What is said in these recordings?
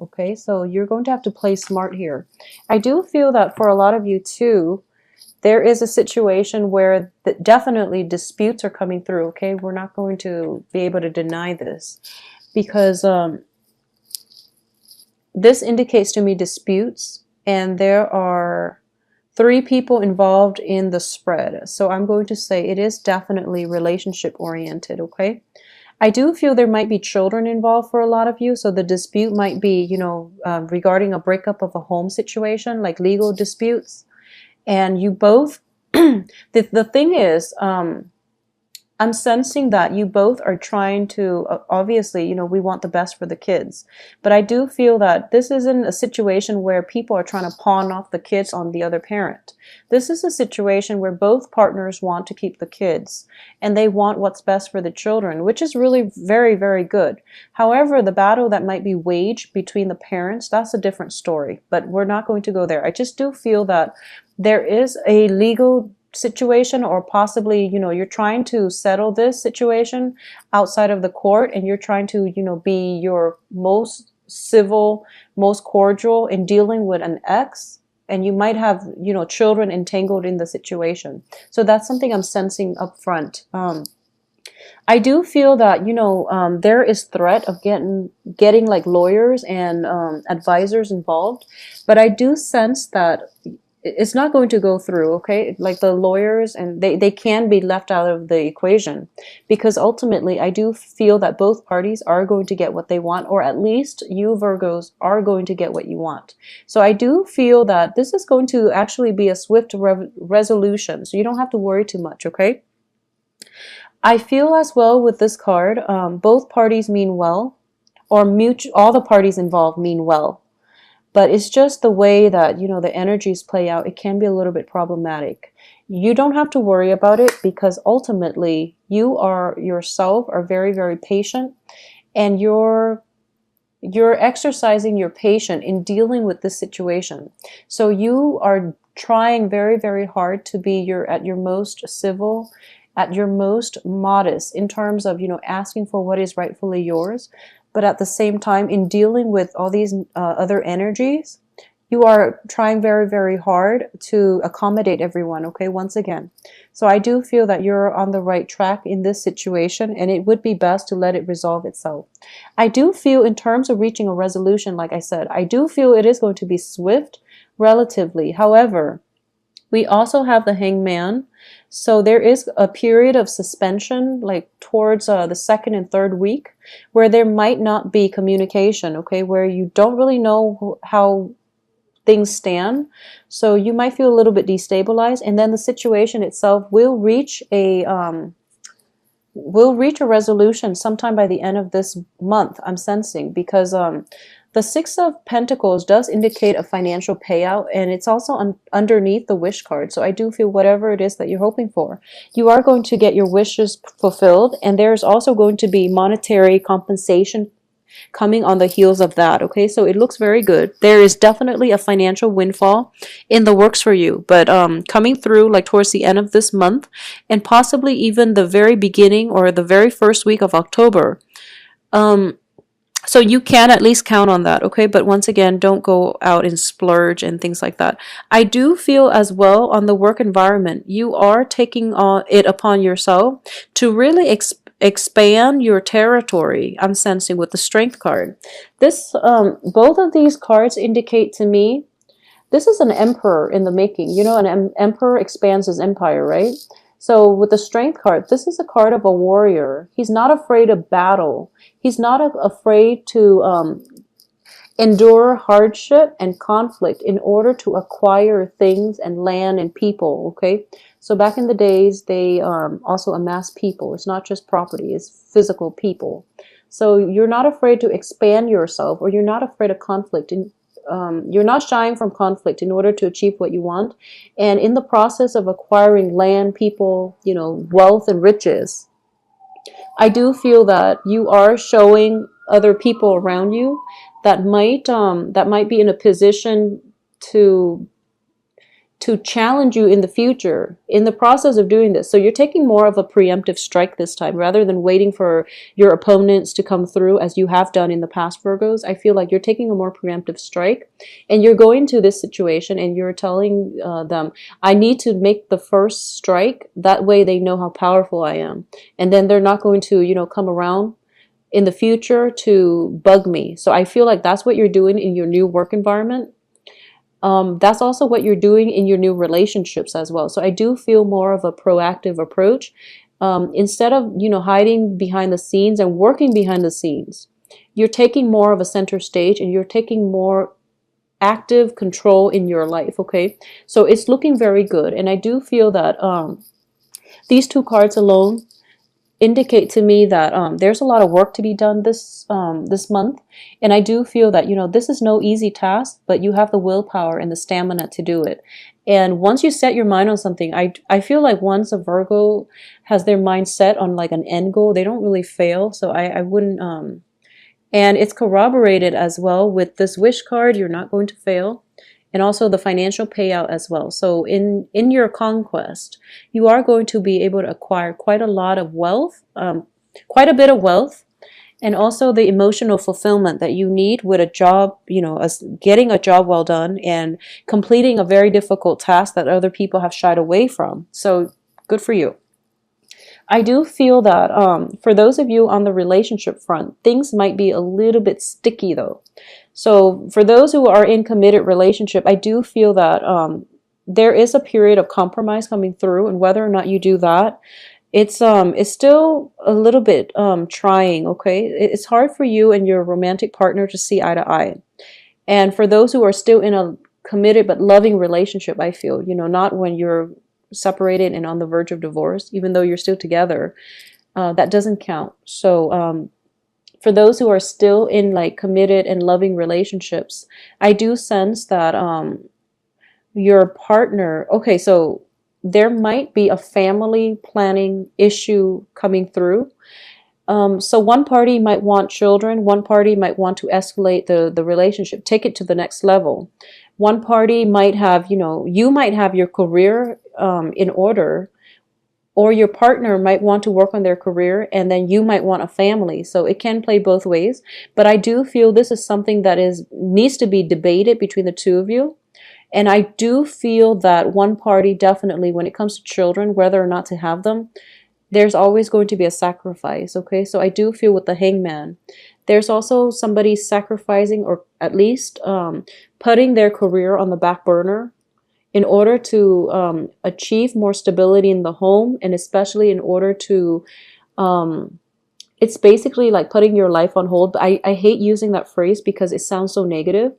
Okay, so you're going to have to play smart here. I do feel that for a lot of you too, there is a situation where definitely disputes are coming through. Okay, we're not going to be able to deny this because this indicates to me disputes, and there are three people involved in the spread. So I'm going to say it is definitely relationship oriented. Okay, I do feel there might be children involved for a lot of you. So the dispute might be, regarding a breakup of a home situation, like legal disputes. And you both, the thing is, I'm sensing that you both are trying to, obviously, we want the best for the kids. But I do feel that this isn't a situation where people are trying to pawn off the kids on the other parent. This is a situation where both partners want to keep the kids and they want what's best for the children, which is really very, very good. However, the battle that might be waged between the parents, that's a different story. But we're not going to go there. I just do feel that there is a legal situation, or possibly, you're trying to settle this situation outside of the court, and you're trying to, be your most civil, most cordial in dealing with an ex, and you might have, children entangled in the situation. So that's something I'm sensing up front. I do feel that, there is threat of getting like lawyers and advisors involved, but I do sense that it's not going to go through. Okay, like the lawyers, and they can be left out of the equation, because ultimately I do feel that both parties are going to get what they want, or at least you Virgos are going to get what you want. So I do feel that this is going to actually be a swift resolution, so you don't have to worry too much. Okay, I feel as well with this card, both parties mean well, or all the parties involved mean well. But it's just the way that, the energies play out. It can be a little bit problematic. You don't have to worry about it, because ultimately you are yourself are very, very patient, and you're exercising your patience in dealing with this situation. So you are trying very, very hard to be at your most civil, at your most modest in terms of, asking for what is rightfully yours. But at the same time, in dealing with all these other energies, you are trying very, very hard to accommodate everyone, okay, once again. So I do feel that you're on the right track in this situation, and it would be best to let it resolve itself. I do feel, in terms of reaching a resolution, like I said, I do feel it is going to be swift, relatively. However, we also have the Hangman. So there is a period of suspension, like towards the second and third week, where there might not be communication, okay, where you don't really know how things stand. So you might feel a little bit destabilized, and then the situation itself will reach a resolution sometime by the end of this month, I'm sensing, because the Six of Pentacles does indicate a financial payout, and it's also underneath the wish card. So I do feel whatever it is that you're hoping for, you are going to get your wishes fulfilled, and there's also going to be monetary compensation coming on the heels of that. Okay, so it looks very good. There is definitely a financial windfall in the works for you, but coming through like towards the end of this month, and possibly even the very beginning or the very first week of October. So you can at least count on that, okay? But once again, don't go out and splurge and things like that. I do feel as well on the work environment, you are taking it upon yourself to really expand your territory. I'm sensing with the Strength card. This, both of these cards indicate to me, this is an emperor in the making. An emperor expands his empire, right? So with the Strength card, this is a card of a warrior. He's not afraid of battle. He's not afraid to endure hardship and conflict in order to acquire things and land and people, okay? So back in the days, they also amassed people. It's not just property, it's physical people. So you're not afraid to expand yourself, or you're not afraid of conflict. You're not shying from conflict in order to achieve what you want. And in the process of acquiring land, people, wealth and riches, I do feel that you are showing other people around you that might be in a position to to challenge you in the future in the process of doing this. So you're taking more of a preemptive strike this time rather than waiting for your opponents to come through as you have done in the past, Virgos. I feel like you're taking a more preemptive strike, and you're going to this situation and you're telling them, I need to make the first strike. That way they know how powerful I am. And then they're not going to, come around in the future to bug me. So I feel like that's what you're doing in your new work environment. That's also what you're doing in your new relationships as well. So I do feel more of a proactive approach. Instead of, hiding behind the scenes and working behind the scenes, you're taking more of a center stage and you're taking more active control in your life. Okay. So it's looking very good. And I do feel that these two cards alone indicate to me that there's a lot of work to be done this month, and I do feel that this is no easy task, but you have the willpower and the stamina to do it. And once you set your mind on something, I feel like once a Virgo has their mind set on like an end goal, they don't really fail. So I wouldn't and it's corroborated as well with this wish card. You're not going to fail. And also the financial payout as well. So in your conquest, you are going to be able to acquire quite a lot of wealth, quite a bit of wealth, and also the emotional fulfillment that you need with a job, as getting a job well done and completing a very difficult task that other people have shied away from. So good for you. I do feel that for those of you on the relationship front, things might be a little bit sticky though. So for those who are in committed relationship, I do feel that there is a period of compromise coming through, and whether or not you do that, it's still a little bit trying. Okay, it's hard for you and your romantic partner to see eye to eye. And for those who are still in a committed but loving relationship, I feel, not when you're separated and on the verge of divorce, even though you're still together, that doesn't count. So for those who are still in like committed and loving relationships, I do sense that your partner, okay, so there might be a family planning issue coming through. So one party might want children, one party might want to escalate the relationship, take it to the next level. One party might have, you might have your career in order, or your partner might want to work on their career, and then you might want a family. So it can play both ways. But I do feel this is something that needs to be debated between the two of you. And I do feel that one party definitely, when it comes to children, whether or not to have them, there's always going to be a sacrifice. Okay, so I do feel with the Hangman, there's also somebody sacrificing, or at least putting their career on the back burner in order to achieve more stability in the home, and especially in order to, it's basically like putting your life on hold. But I hate using that phrase because it sounds so negative.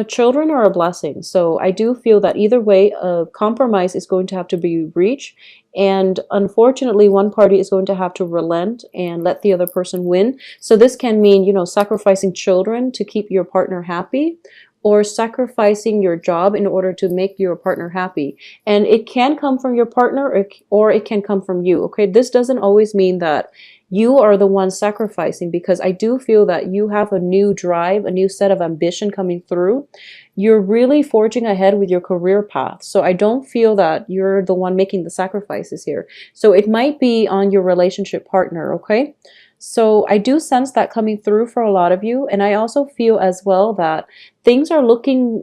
Children are a blessing. So I do feel that either way, a compromise is going to have to be reached. And unfortunately, one party is going to have to relent and let the other person win. So this can mean, sacrificing children to keep your partner happy, or sacrificing your job in order to make your partner happy. And it can come from your partner, or it can come from you. Okay, this doesn't always mean that you are the one sacrificing, because I do feel that you have a new drive, a new set of ambition coming through. You're really forging ahead with your career path. So I don't feel that you're the one making the sacrifices here. So it might be on your relationship partner, okay? So I do sense that coming through for a lot of you. And I also feel as well that things are looking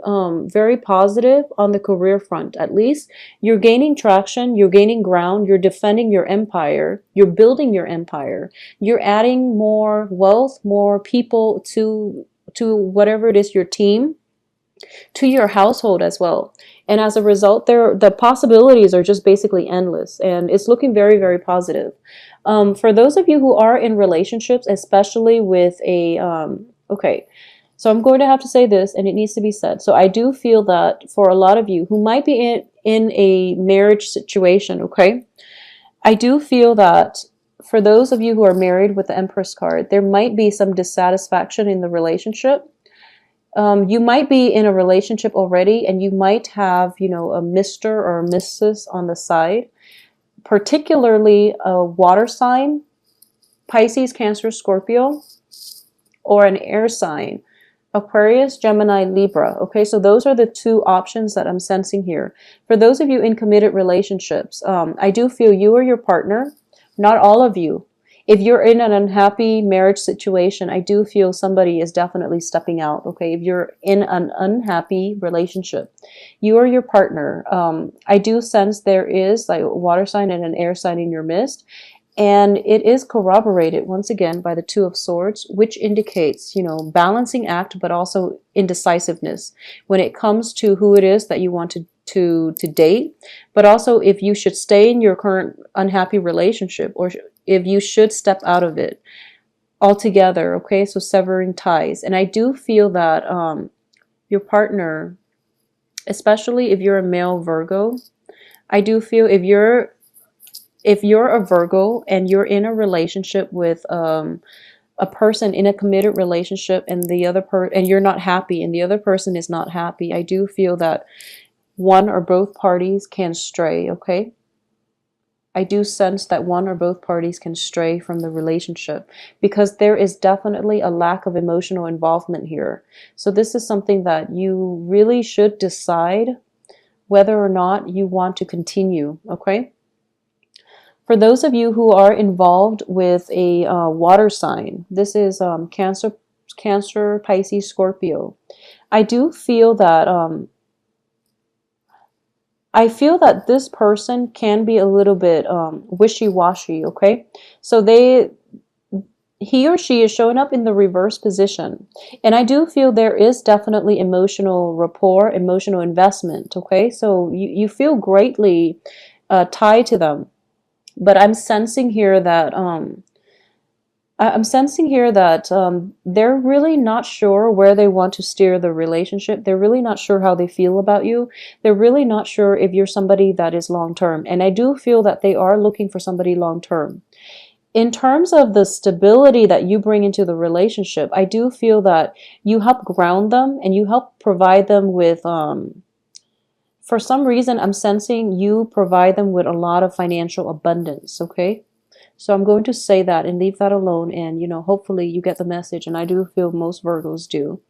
very positive on the career front. At least you're gaining traction, you're gaining ground, you're defending your empire, you're building your empire, you're adding more wealth, more people to whatever it is, your team, to your household as well. And as a result, the possibilities are just basically endless, and it's looking very, very positive. For those of you who are in relationships, especially with a, okay, so I'm going to have to say this, and it needs to be said. So I do feel that for a lot of you who might be in a marriage situation, okay, I do feel that for those of you who are married with the Empress card, there might be some dissatisfaction in the relationship. You might be in a relationship already, and you might have, a Mr. or a Mrs. on the side, particularly a water sign, Pisces, Cancer, Scorpio, or an air sign, Aquarius, Gemini, Libra. Okay, so those are the two options that I'm sensing here. For those of you in committed relationships, I do feel you or your partner, not all of you. If you're in an unhappy marriage situation, I do feel somebody is definitely stepping out. Okay, if you're in an unhappy relationship, you or your partner, I do sense there is like a water sign and an air sign in your midst. And it is corroborated once again by the Two of Swords, which indicates, balancing act, but also indecisiveness when it comes to who it is that you want to date, but also if you should stay in your current unhappy relationship or if you should step out of it altogether. Okay, so severing ties. And I do feel that your partner, especially if you're a male Virgo, I do feel if you're a Virgo and you're in a relationship with a person in a committed relationship and and you're not happy and the other person is not happy, I do feel that one or both parties can stray, okay? I do sense that one or both parties can stray from the relationship because there is definitely a lack of emotional involvement here. So this is something that you really should decide whether or not you want to continue, okay? For those of you who are involved with a water sign, this is Cancer, Pisces, Scorpio. I do feel that this person can be a little bit wishy-washy. Okay, so he or she is showing up in the reverse position, and I do feel there is definitely emotional rapport, emotional investment. Okay, so you feel greatly tied to them. But I'm sensing here that they're really not sure where they want to steer the relationship. They're really not sure how they feel about you. They're really not sure if you're somebody that is long term. And I do feel that they are looking for somebody long term. In terms of the stability that you bring into the relationship, I do feel that you help ground them and you help provide them with for some reason, I'm sensing you provide them with a lot of financial abundance, okay? So I'm going to say that and leave that alone, and, hopefully you get the message, and I do feel most Virgos do.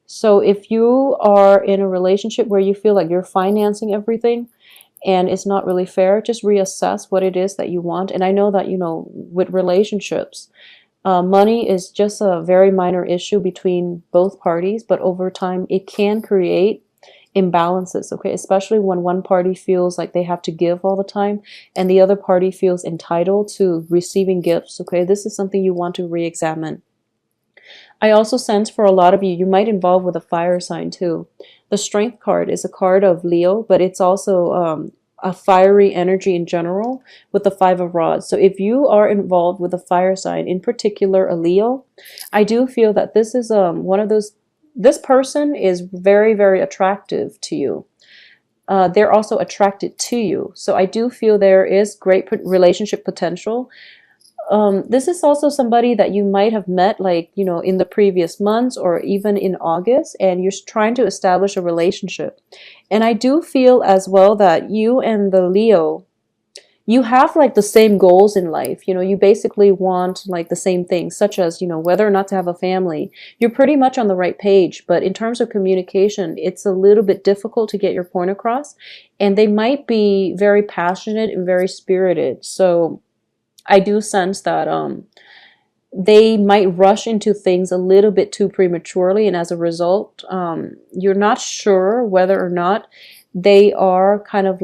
So if you are in a relationship where you feel like you're financing everything and it's not really fair, just reassess what it is that you want. And I know that, with relationships, money is just a very minor issue between both parties, but over time it can create imbalances, okay? Especially when one party feels like they have to give all the time and the other party feels entitled to receiving gifts, okay? This is something you want to re-examine. I also sense for a lot of you, you might involve with a fire sign too. The Strength card is a card of Leo, but it's also a fiery energy in general with the Five of Rods. So if you are involved with a fire sign, in particular a Leo, I do feel that this is one of those. This person is very, very attractive to you. They're also attracted to you. So I do feel there is great relationship potential. This is also somebody that you might have met in the previous months or even in August, and you're trying to establish a relationship. And I do feel as well that you and the Leo, you have the same goals in life. You basically want the same things, such as, whether or not to have a family. You're pretty much on the right page, but in terms of communication, it's a little bit difficult to get your point across, and they might be very passionate and very spirited. So I do sense that they might rush into things a little bit too prematurely, and as a result, you're not sure whether or not they are kind of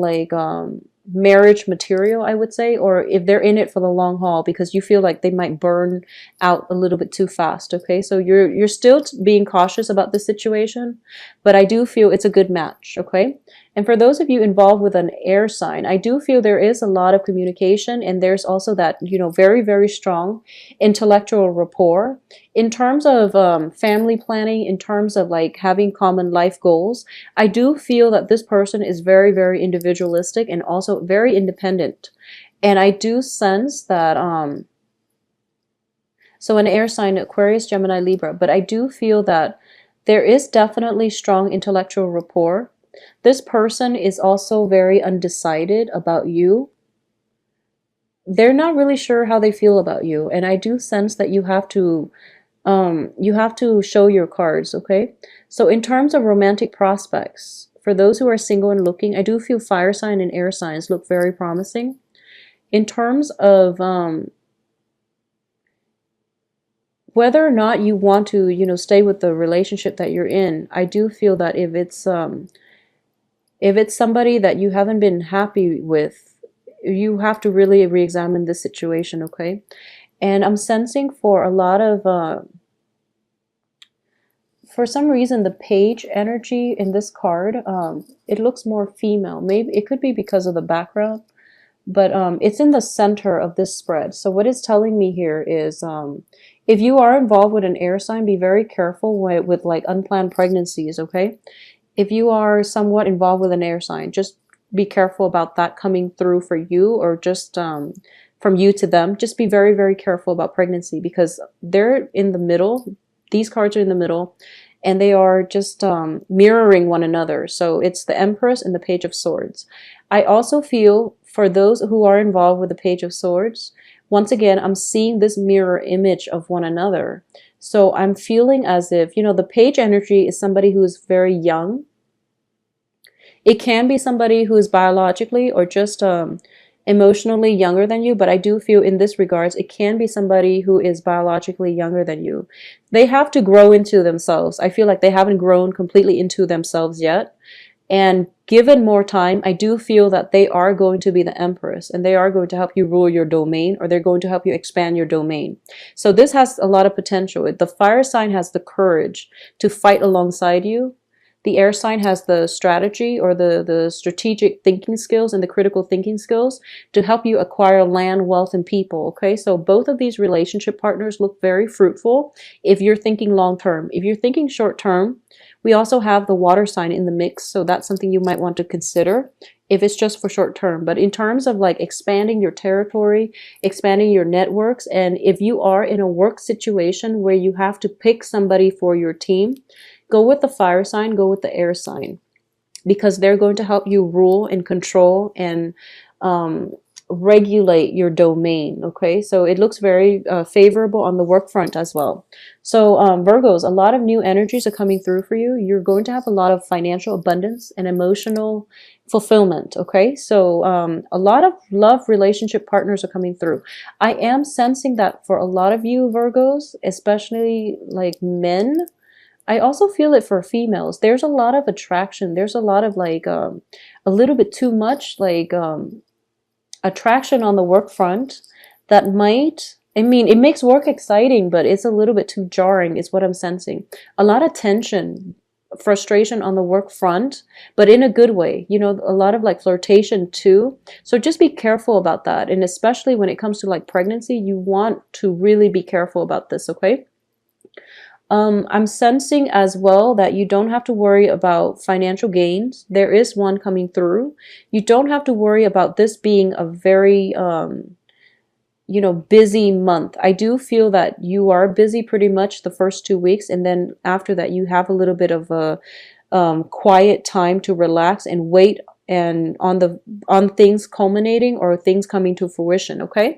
marriage material, I would say, or if they're in it for the long haul, because you feel like they might burn out a little bit too fast. Okay, so you're still being cautious about the situation, but I do feel it's a good match. Okay, and for those of you involved with an air sign, I do feel there is a lot of communication, and there's also that very, very strong intellectual rapport in terms of family planning, in terms of having common life goals. I do feel that this person is very, very individualistic and also very independent. And I do sense that, so an air sign, Aquarius, Gemini, Libra, but I do feel that there is definitely strong intellectual rapport. This person is also very undecided about you. They're not really sure how they feel about you. And I do sense that you have to You have to show your cards, okay? So in terms of romantic prospects, for those who are single and looking, I do feel fire sign and air signs look very promising. In terms of whether or not you want to, stay with the relationship that you're in, I do feel that if it's somebody that you haven't been happy with, you have to really re-examine this situation, okay? And I'm sensing for a lot of for some reason the page energy in this card, it looks more female. Maybe it could be because of the background, but it's in the center of this spread. So what it's telling me here is if you are involved with an air sign, be very careful with like unplanned pregnancies, okay? If you are somewhat involved with an air sign, just be careful about that coming through for you, or just from you to them. Just be very, very careful about pregnancy, because they're in the middle. These cards are in the middle, and they are just mirroring one another. So it's the Empress and the Page of Swords. I also feel for those who are involved with the Page of Swords, once again, I'm seeing this mirror image of one another. So I'm feeling as if, the page energy is somebody who is very young. It can be somebody who is biologically or just emotionally younger than you, but I do feel in this regards, it can be somebody who is biologically younger than you. They have to grow into themselves. I feel like they haven't grown completely into themselves yet. And given more time, I do feel that they are going to be the Empress, and they are going to help you rule your domain, or they're going to help you expand your domain. So this has a lot of potential. The fire sign has the courage to fight alongside you. The air sign has the strategy, or the strategic thinking skills and the critical thinking skills to help you acquire land, wealth, and people. Okay, so both of these relationship partners look very fruitful if you're thinking long term. If you're thinking short term, we also have the water sign in the mix, so that's something you might want to consider if it's just for short term. But in terms of like expanding your territory, expanding your networks, and if you are in a work situation where you have to pick somebody for your team, go with the fire sign, go with the air sign, because they're going to help you rule and control and regulate your domain. Okay, so it looks very favorable on the work front as well. So Virgos, a lot of new energies are coming through for you. You're going to have a lot of financial abundance and emotional fulfillment. Okay, so a lot of love relationship partners are coming through. I am sensing that for a lot of you Virgos, especially like men. I also feel it for females. There's a lot of attraction. There's a lot of like a little bit too much like attraction on the work front that might, I mean, it makes work exciting, but it's a little bit too jarring is what I'm sensing. A lot of tension, frustration on the work front, but in a good way. A lot of like flirtation too. So just be careful about that. And especially when it comes to like pregnancy, you want to really be careful about this, okay? I'm sensing as well that you don't have to worry about financial gains. There is one coming through. You don't have to worry about this being a very, busy month. I do feel that you are busy pretty much the first 2 weeks, and then after that you have a little bit of a quiet time to relax and wait and on things culminating or things coming to fruition, okay?